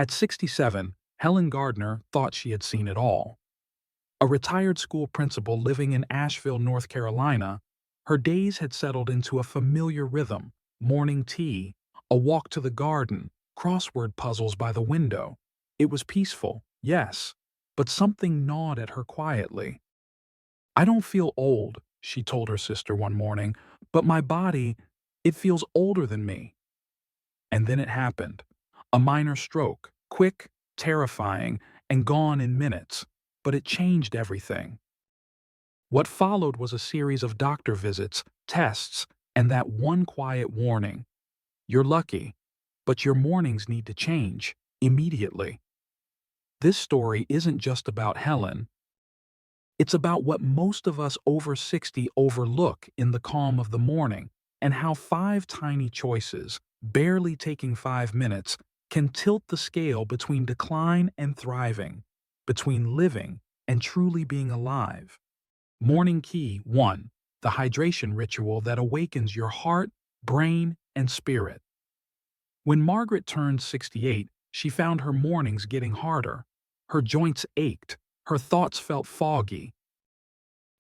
At 67, Helen Gardner thought she had seen it all. A retired school principal living in Asheville, North Carolina, her days had settled into a familiar rhythm: morning tea, a walk to the garden, crossword puzzles by the window. It was peaceful, yes, but something gnawed at her quietly. "I don't feel old," she told her sister one morning, "but my body, it feels older than me." And then it happened. A minor stroke, quick, terrifying, and gone in minutes, but it changed everything. What followed was a series of doctor visits, tests, and that one quiet warning: "You're lucky, but your mornings need to change, immediately." This story isn't just about Helen. It's about what most of us over 60 overlook in the calm of the morning, and how 5 tiny choices, barely taking 5 minutes, can tilt the scale between decline and thriving, between living and truly being alive. Morning Key 1. The hydration ritual that awakens your heart, brain, and spirit. When Margaret turned 68, she found her mornings getting harder. Her joints ached, her thoughts felt foggy.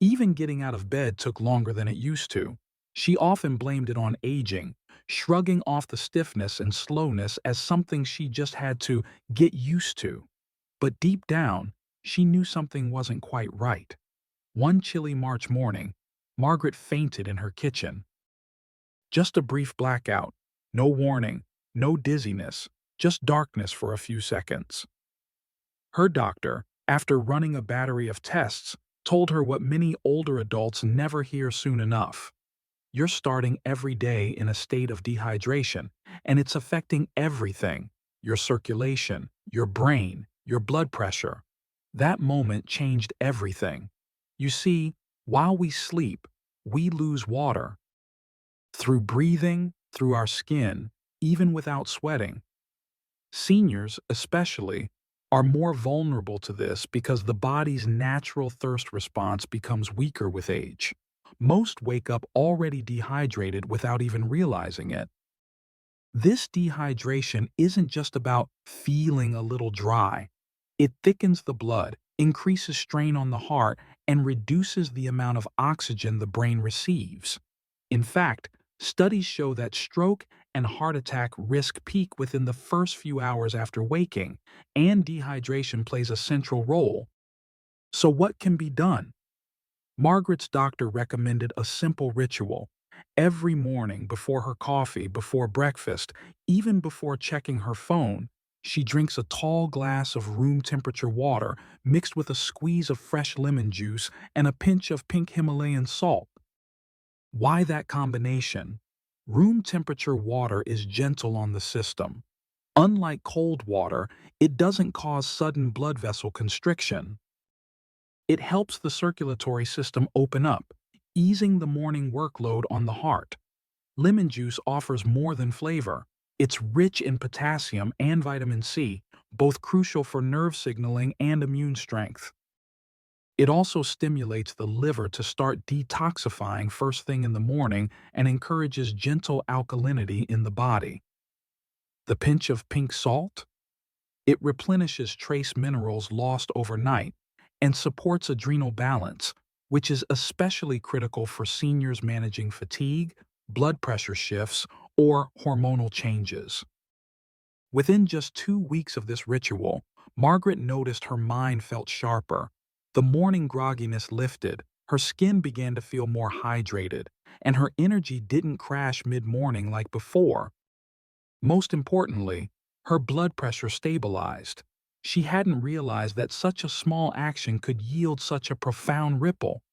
Even getting out of bed took longer than it used to. She often blamed it on aging, shrugging off the stiffness and slowness as something she just had to get used to. But deep down, she knew something wasn't quite right. One chilly March morning, Margaret fainted in her kitchen. Just a brief blackout, no warning, no dizziness, just darkness for a few seconds. Her doctor, after running a battery of tests, told her what many older adults never hear soon enough: "You're starting every day in a state of dehydration, and it's affecting everything: your circulation, your brain, your blood pressure." That moment changed everything. You see, while we sleep, we lose water. Through breathing, through our skin, even without sweating. Seniors, especially, are more vulnerable to this because the body's natural thirst response becomes weaker with age. Most wake up already dehydrated without even realizing it. This dehydration isn't just about feeling a little dry. It thickens the blood, increases strain on the heart, and reduces the amount of oxygen the brain receives. In fact, studies show that stroke and heart attack risk peak within the first few hours after waking, and dehydration plays a central role. So what can be done? Margaret's doctor recommended a simple ritual. Every morning, before her coffee, before breakfast, even before checking her phone, she drinks a tall glass of room-temperature water mixed with a squeeze of fresh lemon juice and a pinch of pink Himalayan salt. Why that combination? Room-temperature water is gentle on the system. Unlike cold water, it doesn't cause sudden blood vessel constriction. It helps the circulatory system open up, easing the morning workload on the heart. Lemon juice offers more than flavor. It's rich in potassium and vitamin C, both crucial for nerve signaling and immune strength. It also stimulates the liver to start detoxifying first thing in the morning and encourages gentle alkalinity in the body. The pinch of pink salt? It replenishes trace minerals lost overnight and supports adrenal balance, which is especially critical for seniors managing fatigue, blood pressure shifts, or hormonal changes. Within just 2 weeks of this ritual, Margaret noticed her mind felt sharper. The morning grogginess lifted, her skin began to feel more hydrated, and her energy didn't crash mid-morning like before. Most importantly, her blood pressure stabilized. She hadn't realized that such a small action could yield such a profound ripple.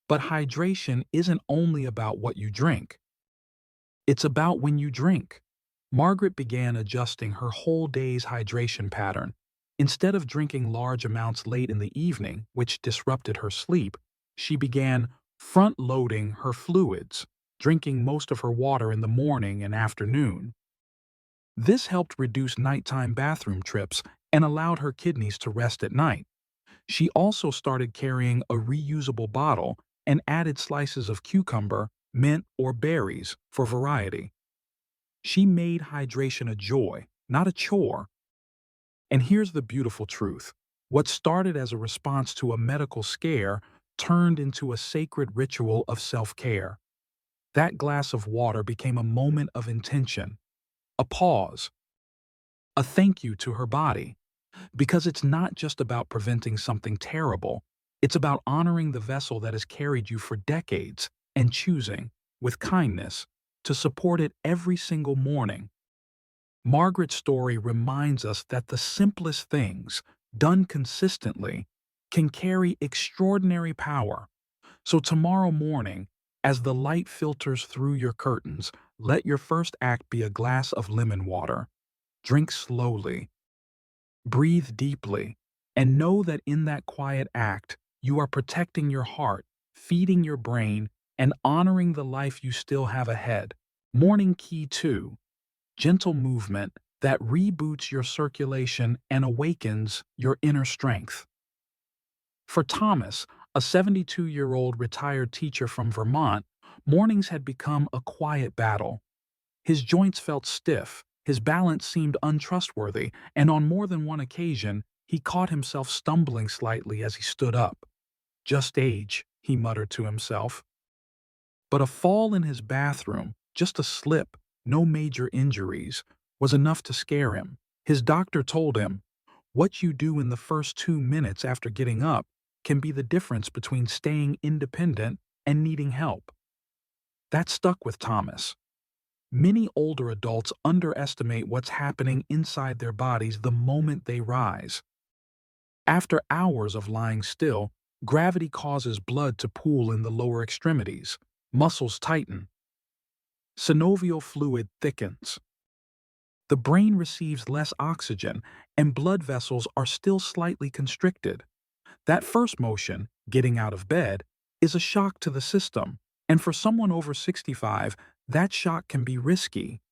But hydration isn't only about what you drink. It's about when you drink. Margaret began adjusting her whole day's hydration pattern. Instead of drinking large amounts late in the evening, which disrupted her sleep, she began front-loading her fluids, drinking most of her water in the morning and afternoon. This helped reduce nighttime bathroom trips and allowed her kidneys to rest at night. She also started carrying a reusable bottle and added slices of cucumber, mint, or berries for variety. She made hydration a joy, not a chore. And here's the beautiful truth. What started as a response to a medical scare turned into a sacred ritual of self-care. That glass of water became a moment of intention, a pause, a thank you to her body. Because it's not just about preventing something terrible, it's about honoring the vessel that has carried you for decades and choosing, with kindness, to support it every single morning. Margaret's story reminds us that the simplest things, done consistently, can carry extraordinary power. So tomorrow morning, as the light filters through your curtains, let your first act be a glass of lemon water. Drink slowly, breathe deeply, and know that in that quiet act, you are protecting your heart, feeding your brain, and honoring the life you still have ahead. Morning key 2. Gentle movement that reboots your circulation and awakens your inner strength. For Thomas, a 72-year-old retired teacher from Vermont, mornings had become a quiet battle. His joints felt stiff, his balance seemed untrustworthy, and on more than one occasion, he caught himself stumbling slightly as he stood up. Just age, he muttered to himself. But a fall in his bathroom, just a slip, no major injuries, was enough to scare him. His doctor told him, "What you do in the first 2 minutes after getting up can be the difference between staying independent and needing help." That stuck with Thomas. Many older adults underestimate what's happening inside their bodies the moment they rise. After hours of lying still, gravity causes blood to pool in the lower extremities, muscles tighten, synovial fluid thickens. The brain receives less oxygen, and blood vessels are still slightly constricted. That first motion, getting out of bed, is a shock to the system, and for someone over 65, that shock can be risky.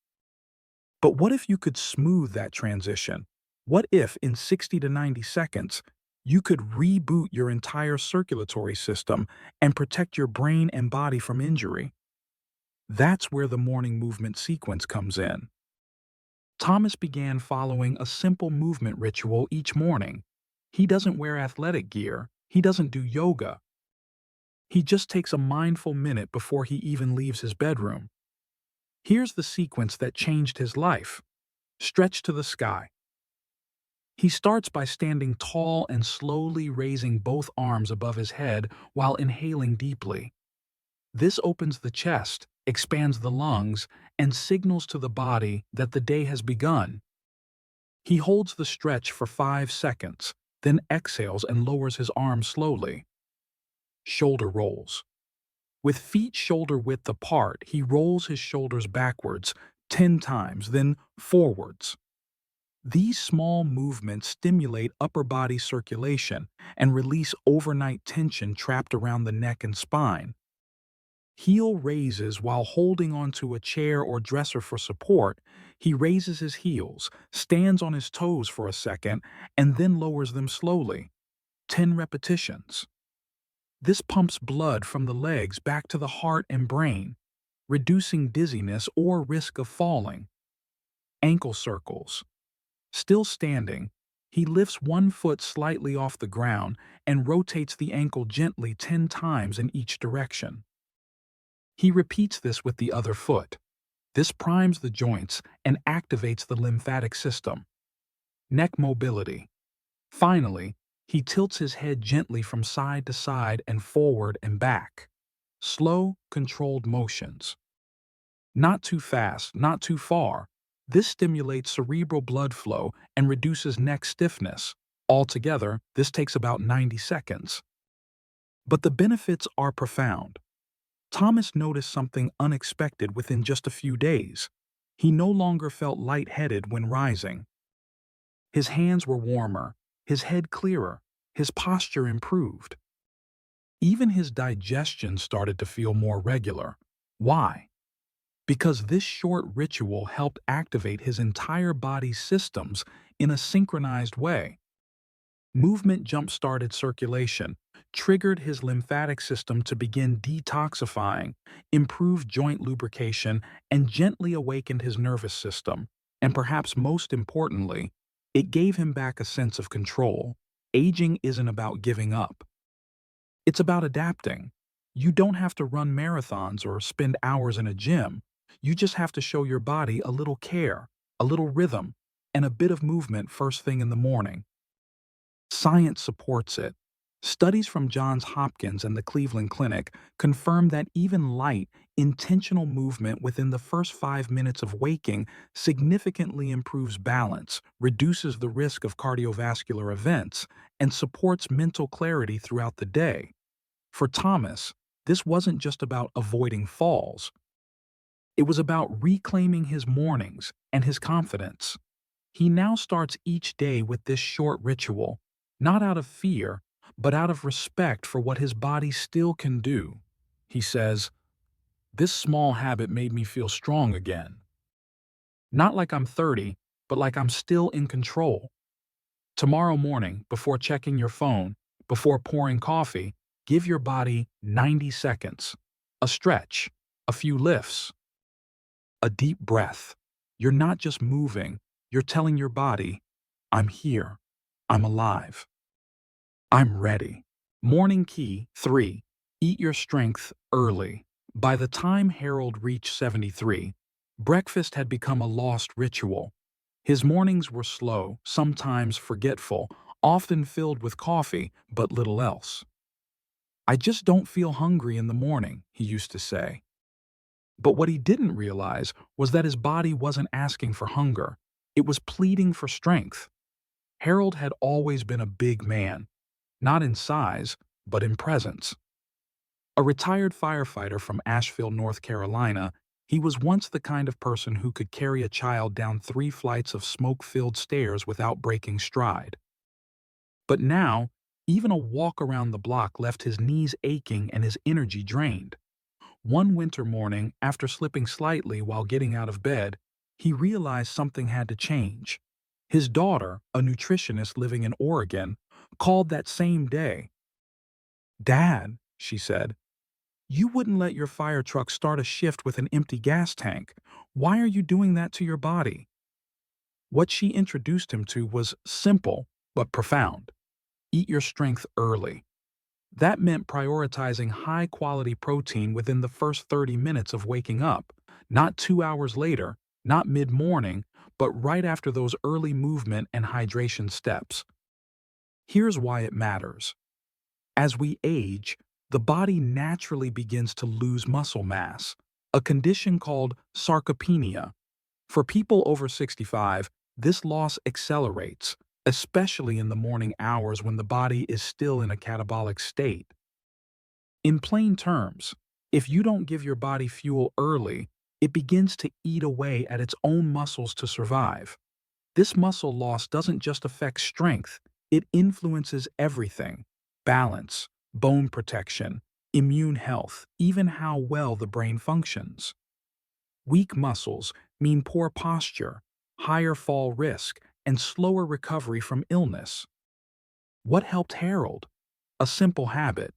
But what if you could smooth that transition? What if, in 60 to 90 seconds, you could reboot your entire circulatory system and protect your brain and body from injury? That's where the morning movement sequence comes in. Thomas began following a simple movement ritual each morning. He doesn't wear athletic gear, he doesn't do yoga. He just takes a mindful minute before he even leaves his bedroom. Here's the sequence that changed his life. Stretch to the sky. He starts by standing tall and slowly raising both arms above his head while inhaling deeply. This opens the chest, expands the lungs, and signals to the body that the day has begun. He holds the stretch for 5 seconds, then exhales and lowers his arms slowly. Shoulder rolls. With feet shoulder width apart, he rolls his shoulders backwards 10 times, then forwards. These small movements stimulate upper body circulation and release overnight tension trapped around the neck and spine. Heel raises while holding onto a chair or dresser for support. He raises his heels, stands on his toes for a second, and then lowers them slowly. 10 repetitions. This pumps blood from the legs back to the heart and brain, reducing dizziness or risk of falling. Ankle circles. Still standing, he lifts one foot slightly off the ground and rotates the ankle gently 10 times in each direction. He repeats this with the other foot. This primes the joints and activates the lymphatic system. Neck mobility. Finally, he tilts his head gently from side to side and forward and back. Slow, controlled motions. Not too fast, not too far. This stimulates cerebral blood flow and reduces neck stiffness. Altogether, this takes about 90 seconds. But the benefits are profound. Thomas noticed something unexpected within just a few days. He no longer felt lightheaded when rising. His hands were warmer, his head clearer, his posture improved. Even his digestion started to feel more regular. Why? Because this short ritual helped activate his entire body's systems in a synchronized way. Movement jump-started circulation, triggered his lymphatic system to begin detoxifying, improved joint lubrication, and gently awakened his nervous system. And perhaps most importantly, It gave him back a sense of control. Aging isn't about giving up. It's about adapting. You don't have to run marathons or spend hours in a gym. You just have to show your body a little care, a little rhythm, and a bit of movement first thing in the morning. Science supports it. Studies from Johns Hopkins and the Cleveland Clinic confirm that even light, intentional movement within the first 5 minutes of waking significantly improves balance, reduces the risk of cardiovascular events, and supports mental clarity throughout the day. For Thomas, this wasn't just about avoiding falls. It was about reclaiming his mornings and his confidence. He now starts each day with this short ritual, not out of fear, but out of respect for what his body still can do. He says, "This small habit made me feel strong again. Not like I'm 30, but like I'm still in control." Tomorrow morning, before checking your phone, before pouring coffee, give your body 90 seconds. A stretch, a few lifts, a deep breath. You're not just moving, you're telling your body, "I'm here. I'm alive. I'm ready." Morning key 3. Eat your strength early. By the time Harold reached 73, breakfast had become a lost ritual. His mornings were slow, sometimes forgetful, often filled with coffee, but little else. "I just don't feel hungry in the morning," he used to say. But what he didn't realize was that his body wasn't asking for hunger. It was pleading for strength. Harold had always been a big man, not in size, but in presence. A retired firefighter from Asheville, North Carolina, he was once the kind of person who could carry a child down 3 flights of smoke-filled stairs without breaking stride. But now, even a walk around the block left his knees aching and his energy drained. One winter morning, after slipping slightly while getting out of bed, he realized something had to change. His daughter, a nutritionist living in Oregon, called that same day. "Dad," she said, "you wouldn't let your fire truck start a shift with an empty gas tank. Why are you doing that to your body?" What she introduced him to was simple but profound. Eat your strength early. That meant prioritizing high-quality protein within the first 30 minutes of waking up, not 2 hours later, not mid-morning, but right after those early movement and hydration steps. Here's why it matters. As we age, the body naturally begins to lose muscle mass, a condition called sarcopenia. For people over 65, this loss accelerates, especially in the morning hours when the body is still in a catabolic state. In plain terms, if you don't give your body fuel early, it begins to eat away at its own muscles to survive. This muscle loss doesn't just affect strength, it influences everything: balance, bone protection, immune health, even how well the brain functions. Weak muscles mean poor posture, higher fall risk, and slower recovery from illness. What helped Harold? A simple habit.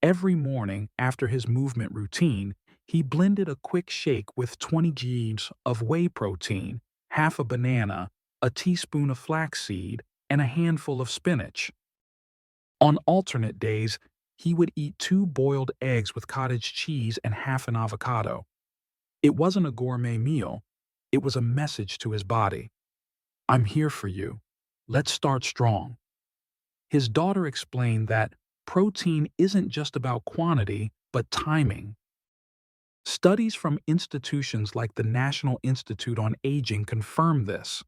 Every morning after his movement routine, he blended a quick shake with 20 grams of whey protein, half a banana, a teaspoon of flaxseed, and a handful of spinach. On alternate days, he would eat 2 boiled eggs with cottage cheese and half an avocado. It wasn't a gourmet meal, it was a message to his body. "I'm here for you. Let's start strong." His daughter explained that protein isn't just about quantity, but timing. Studies from institutions like the National Institute on Aging confirm this.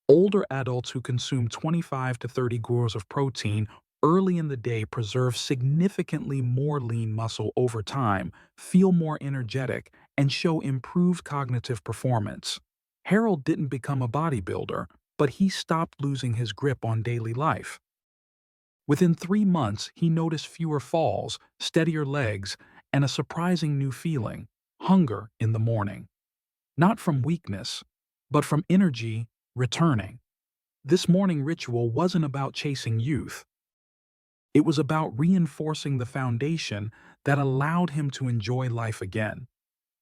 Older adults who consume 25 to 30 grams of protein early in the day preserve significantly more lean muscle over time, feel more energetic, and show improved cognitive performance. Harold didn't become a bodybuilder, but he stopped losing his grip on daily life. Within 3 months, he noticed fewer falls, steadier legs, and a surprising new feeling: hunger in the morning. Not from weakness, but from energy returning. This morning ritual wasn't about chasing youth. It was about reinforcing the foundation that allowed him to enjoy life again.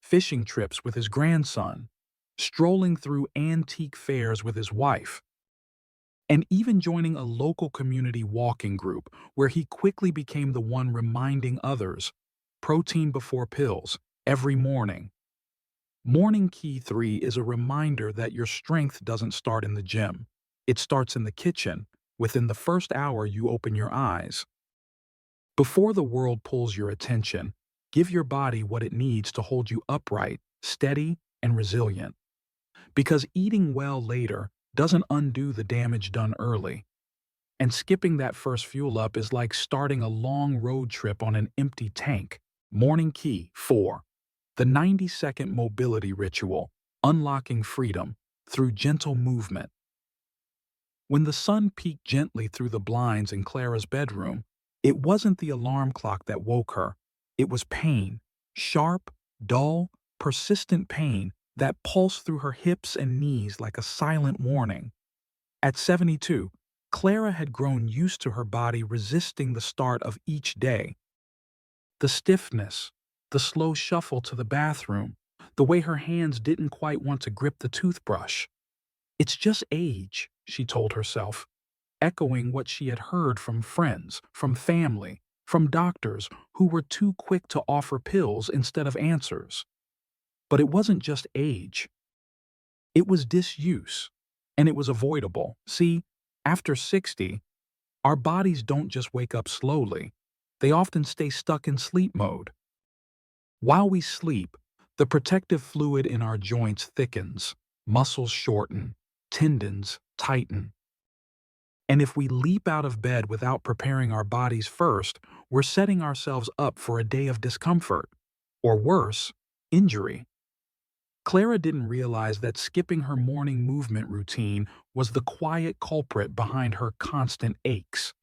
Fishing trips with his grandson, strolling through antique fairs with his wife, and even joining a local community walking group where he quickly became the one reminding others, protein before pills, every morning. Morning Key 3 is a reminder that your strength doesn't start in the gym. It starts in the kitchen, within the first hour you open your eyes. Before the world pulls your attention, give your body what it needs to hold you upright, steady, and resilient. Because eating well later doesn't undo the damage done early. And skipping that first fuel up is like starting a long road trip on an empty tank. Morning Key 4. The 90-second mobility ritual, unlocking freedom through gentle movement. When the sun peeked gently through the blinds in Clara's bedroom, it wasn't the alarm clock that woke her. It was pain, sharp, dull, persistent pain that pulsed through her hips and knees like a silent warning. At 72, Clara had grown used to her body resisting the start of each day. The stiffness, the slow shuffle to the bathroom, the way her hands didn't quite want to grip the toothbrush. It's just age, she told herself, echoing what she had heard from friends, from family, from doctors who were too quick to offer pills instead of answers. But it wasn't just age. It was disuse, and it was avoidable. See, after 60, our bodies don't just wake up slowly. They often stay stuck in sleep mode. While we sleep, the protective fluid in our joints thickens, muscles shorten, tendons tighten. And if we leap out of bed without preparing our bodies first, we're setting ourselves up for a day of discomfort, or worse, injury. Clara didn't realize that skipping her morning movement routine was the quiet culprit behind her constant aches.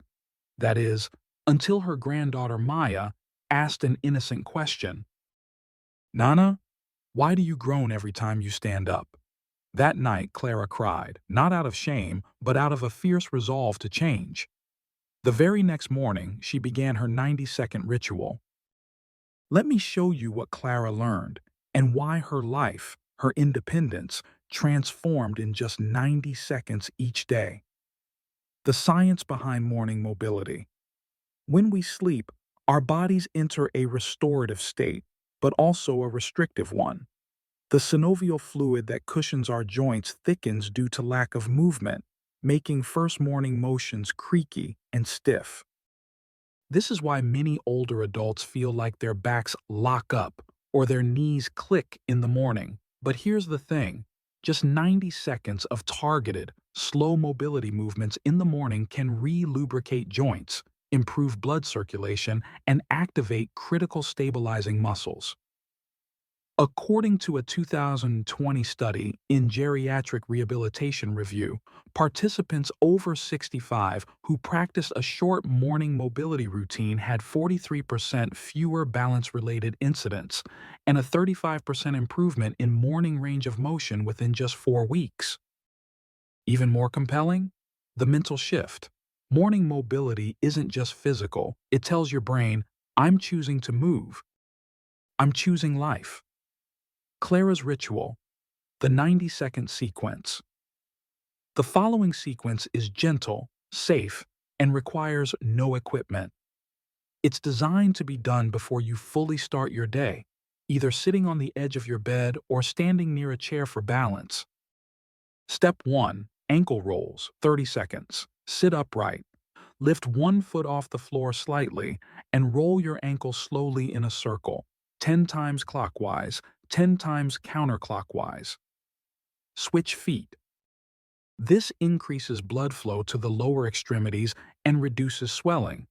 That is, until her granddaughter Maya asked an innocent question. "Nana, why do you groan every time you stand up?" That night, Clara cried, not out of shame, but out of a fierce resolve to change. The very next morning, she began her 90-second ritual. Let me show you what Clara learned and why her life, her independence, transformed in just 90 seconds each day. The science behind morning mobility. When we sleep, our bodies enter a restorative state, but also a restrictive one. The synovial fluid that cushions our joints thickens due to lack of movement, making first morning motions creaky and stiff. This is why many older adults feel like their backs lock up or their knees click in the morning. But here's the thing, just 90 seconds of targeted, slow mobility movements in the morning can re-lubricate joints, improve blood circulation, and activate critical stabilizing muscles. According to a 2020 study in Geriatric Rehabilitation Review, participants over 65 who practiced a short morning mobility routine had 43% fewer balance-related incidents and a 35% improvement in morning range of motion within just 4 weeks. Even more compelling? The mental shift. Morning mobility isn't just physical. It tells your brain, I'm choosing to move. I'm choosing life. Clara's ritual, the 90-second sequence. The following sequence is gentle, safe, and requires no equipment. It's designed to be done before you fully start your day, either sitting on the edge of your bed or standing near a chair for balance. Step 1. Ankle rolls, 30 seconds. Sit upright. Lift one foot off the floor slightly and roll your ankle slowly in a circle, 10 times clockwise, 10 times counterclockwise. Switch feet. This increases blood flow to the lower extremities and reduces swelling.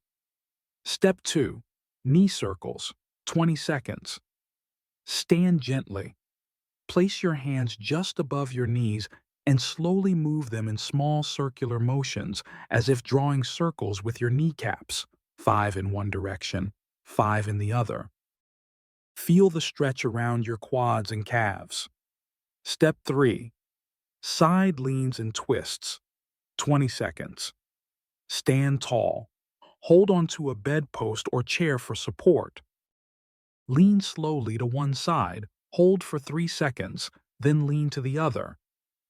Step 2. Knee circles, 20 seconds. Stand gently. Place your hands just above your knees and slowly move them in small circular motions as if drawing circles with your kneecaps, 5 in one direction, 5 in the other. Feel the stretch around your quads and calves. Step 3. Side leans and twists, 20 seconds. Stand tall. Hold onto a bedpost or chair for support. Lean slowly to one side, hold for 3 seconds, then lean to the other.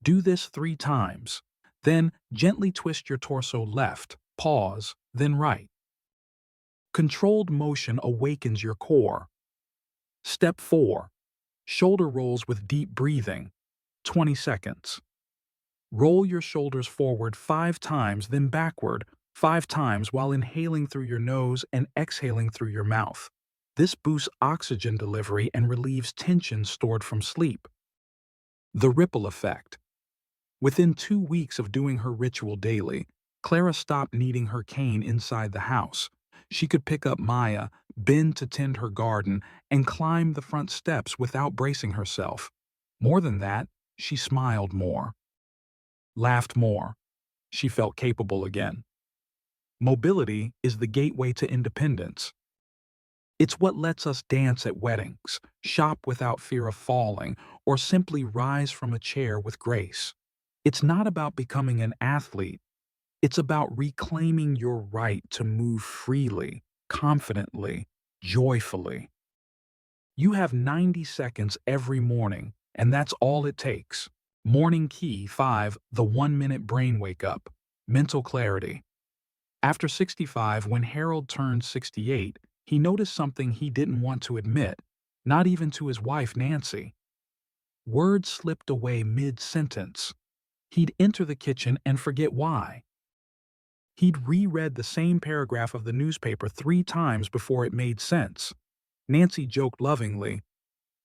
Do this 3 times. Then gently twist your torso left, pause, then right. Controlled motion awakens your core. Step 4. Shoulder rolls with deep breathing. 20 seconds. Roll your shoulders forward 5 times, then backward 5 times while inhaling through your nose and exhaling through your mouth. This boosts oxygen delivery and relieves tension stored from sleep. The ripple effect. Within 2 weeks of doing her ritual daily, Clara stopped needing her cane inside the house. She could pick up Maya, bend to tend her garden, and climb the front steps without bracing herself. More than that, she smiled more, laughed more. She felt capable again. Mobility is the gateway to independence. It's what lets us dance at weddings, shop without fear of falling, or simply rise from a chair with grace. It's not about becoming an athlete. It's about reclaiming your right to move freely, confidently, joyfully. You have 90 seconds every morning, and that's all it takes. Morning Key 5, the 1-minute brain wake up. Mental clarity. After 65, when Harold turned 68, he noticed something he didn't want to admit, not even to his wife Nancy. Words slipped away mid-sentence. He'd enter the kitchen and forget why. He'd reread the same paragraph of the newspaper 3 times before it made sense. Nancy joked lovingly,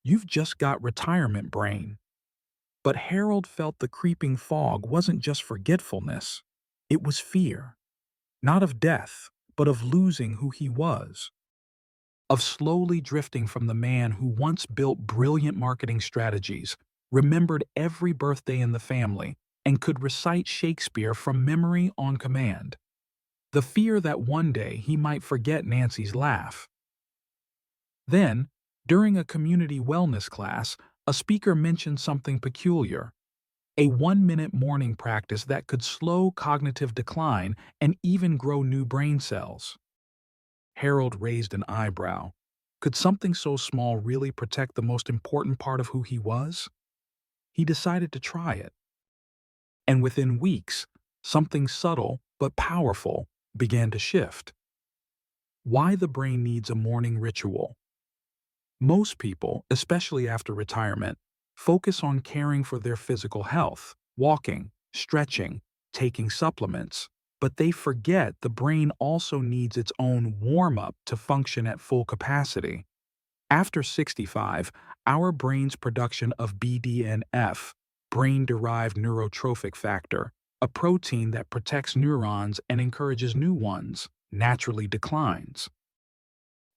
"You've just got retirement brain." But Harold felt the creeping fog wasn't just forgetfulness. It was fear. Not of death, but of losing who he was. Of slowly drifting from the man who once built brilliant marketing strategies, remembered every birthday in the family, and could recite Shakespeare from memory on command. The fear that one day he might forget Nancy's laugh. Then, during a community wellness class, a speaker mentioned something peculiar. A 1-minute morning practice that could slow cognitive decline and even grow new brain cells. Harold raised an eyebrow. Could something so small really protect the most important part of who he was? He decided to try it. And within weeks, something subtle but powerful began to shift. Why the brain needs a morning ritual. Most people, especially after retirement, focus on caring for their physical health, walking, stretching, taking supplements, but they forget the brain also needs its own warm-up to function at full capacity. After 65, our brain's production of BDNF, brain-derived neurotrophic factor, a protein that protects neurons and encourages new ones, naturally declines.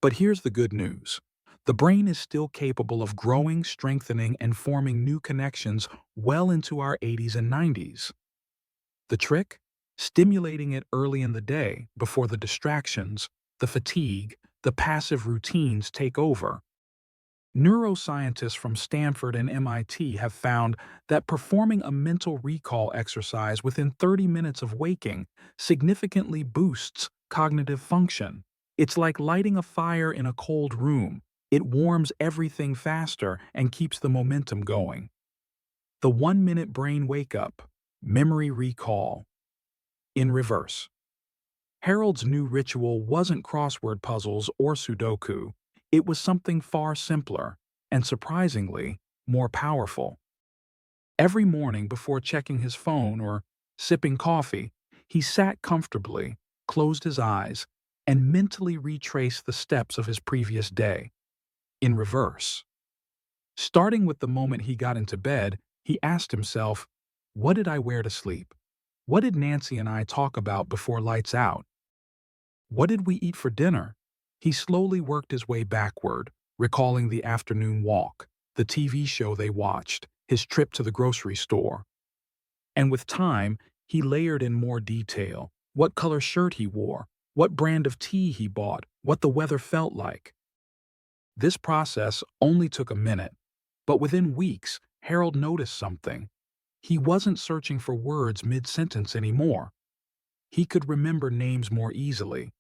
But here's the good news. The brain is still capable of growing, strengthening, and forming new connections well into our 80s and 90s. The trick? Stimulating it early in the day, before the distractions, the fatigue, the passive routines take over. Neuroscientists from Stanford and MIT have found that performing a mental recall exercise within 30 minutes of waking significantly boosts cognitive function. It's like lighting a fire in a cold room. It warms everything faster and keeps the momentum going. The 1-minute brain wake-up, memory recall. In reverse. Harold's new ritual wasn't crossword puzzles or Sudoku. It was something far simpler and, surprisingly, more powerful. Every morning before checking his phone or sipping coffee, he sat comfortably, closed his eyes, and mentally retraced the steps of his previous day. In reverse. Starting with the moment he got into bed, he asked himself, "What did I wear to sleep? What did Nancy and I talk about before lights out? What did we eat for dinner?" He slowly worked his way backward, recalling the afternoon walk, the TV show they watched, his trip to the grocery store. And with time, he layered in more detail: what color shirt he wore, what brand of tea he bought, what the weather felt like. This process only took a minute, but within weeks, Harold noticed something. He wasn't searching for words mid-sentence anymore. He could remember names more easily.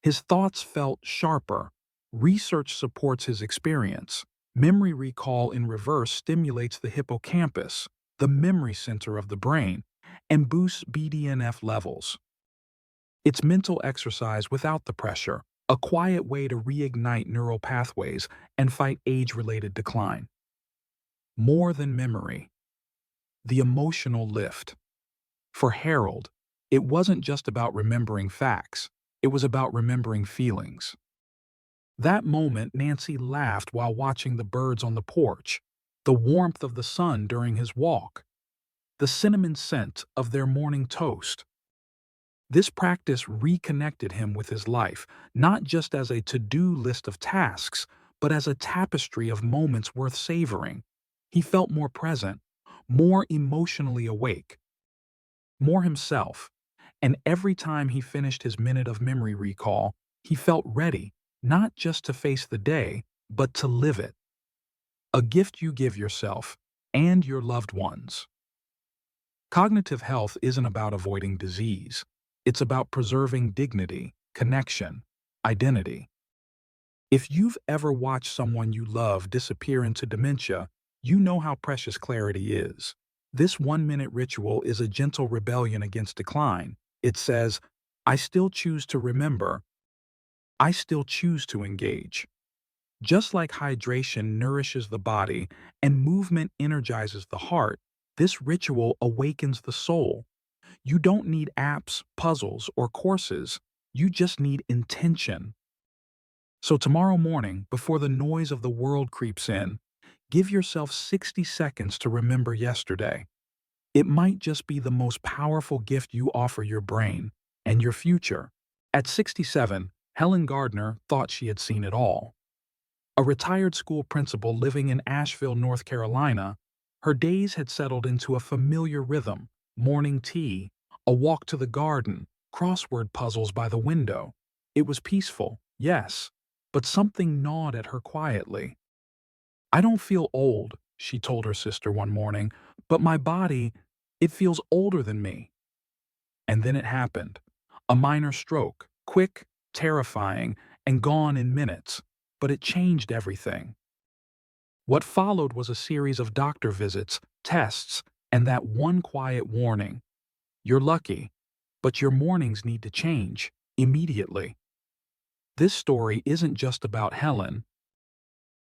His thoughts felt sharper. Research supports his experience. Memory recall in reverse stimulates the hippocampus, the memory center of the brain, and boosts BDNF levels. It's mental exercise without the pressure, a quiet way to reignite neural pathways and fight age-related decline. More than memory, the emotional lift. For Harold, it wasn't just about remembering facts, it was about remembering feelings. That moment, Nancy laughed while watching the birds on the porch, the warmth of the sun during his walk, the cinnamon scent of their morning toast. This practice reconnected him with his life, not just as a to-do list of tasks, but as a tapestry of moments worth savoring. He felt more present, more emotionally awake, more himself, and every time he finished his minute of memory recall, he felt ready, not just to face the day, but to live it. A gift you give yourself and your loved ones. Cognitive health isn't about avoiding disease. It's about preserving dignity, connection, identity. If you've ever watched someone you love disappear into dementia, you know how precious clarity is. This 1-minute ritual is a gentle rebellion against decline. It says, I still choose to remember. I still choose to engage. Just like hydration nourishes the body and movement energizes the heart, this ritual awakens the soul. You don't need apps, puzzles, or courses. You just need intention. So tomorrow morning, before the noise of the world creeps in, give yourself 60 seconds to remember yesterday. It might just be the most powerful gift you offer your brain and your future. At 67, Helen Gardner thought she had seen it all. A retired school principal living in Asheville, North Carolina, her days had settled into a familiar rhythm: morning tea, a walk to the garden, crossword puzzles by the window. It was peaceful, yes, but something gnawed at her quietly. I don't feel old, she told her sister one morning, but my body, it feels older than me. And then it happened. A minor stroke, quick, terrifying, and gone in minutes, but it changed everything. What followed was a series of doctor visits, tests, and that one quiet warning. You're lucky, but your mornings need to change, immediately. This story isn't just about Helen.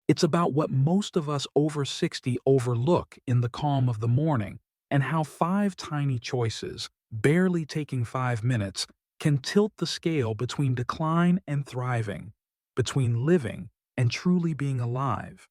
It's about what most of us over 60 overlook in the calm of the morning, and how 5 tiny choices, barely taking 5 minutes, can tilt the scale between decline and thriving, between living and truly being alive.